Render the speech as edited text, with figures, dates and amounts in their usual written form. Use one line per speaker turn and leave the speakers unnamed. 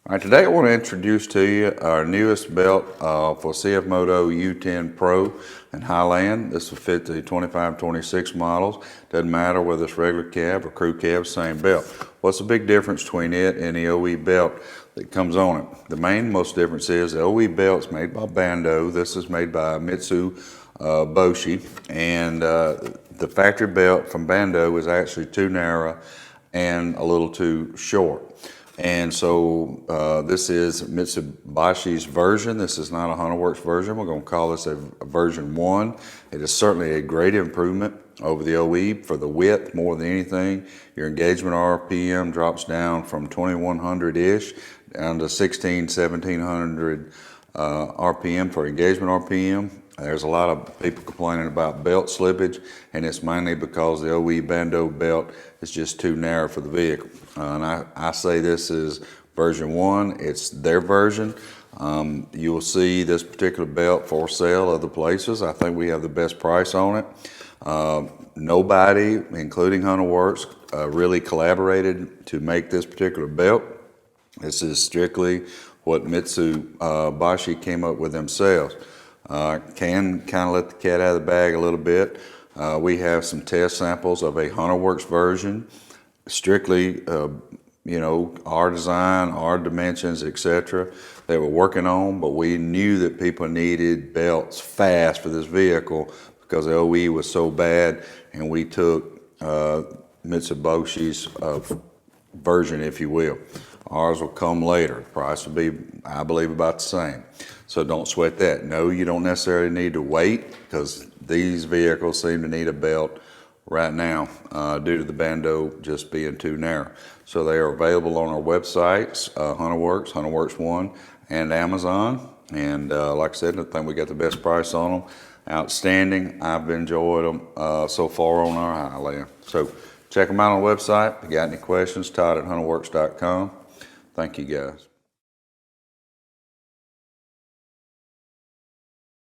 All right, today I want to introduce to you our newest belt for CF Moto U10 Pro and Highland. This will fit the 25-26 models. Doesn't matter whether it's regular cab or crew cab, same belt. What's the big difference between it and the OE belt that comes on it? The main most difference is the OE belt's made by Bando. This is made by Mitsoboshi, and the factory belt from Bando is actually too narrow and a little too short. And so this is Mitsuboshi's version. This is not a Hunterworks version. We're going to call this a version 1. It is certainly a great improvement over the OE for the width more than anything. Your engagement RPM drops down from 2100-ish down to 1700 RPM for engagement RPM. There's a lot of people complaining about belt slippage, and it's mainly because the OE Bando belt is just too narrow for the vehicle. And I say this is version 1. It's their version. You will see this particular belt for sale other places. I think we have the best price on it. Nobody, including Hunterworks, really collaborated to make this particular belt. This is strictly what Mitsoboshi came up with themselves. Can kind of let the cat out of the bag a little bit. We have some test samples of a Hunterworks version, strictly, our design, our dimensions, etc. They were working on, but we knew that people needed belts fast for this vehicle because the OE was so bad, and we took Mitsuboshi's version, if you will. Ours will come later. The price will be, I believe, about the same. So don't sweat that. No, you don't necessarily need to wait because these vehicles seem to need a belt right now due to the Bando just being too narrow. So they are available on our websites, Hunterworks, Hunterworks One, and Amazon. And like I said, I think we got the best price on them. Outstanding. I've enjoyed them so far on our Highland. So check them out on the website. If you got any questions, Todd at Hunterworks.com. Thank you, guys.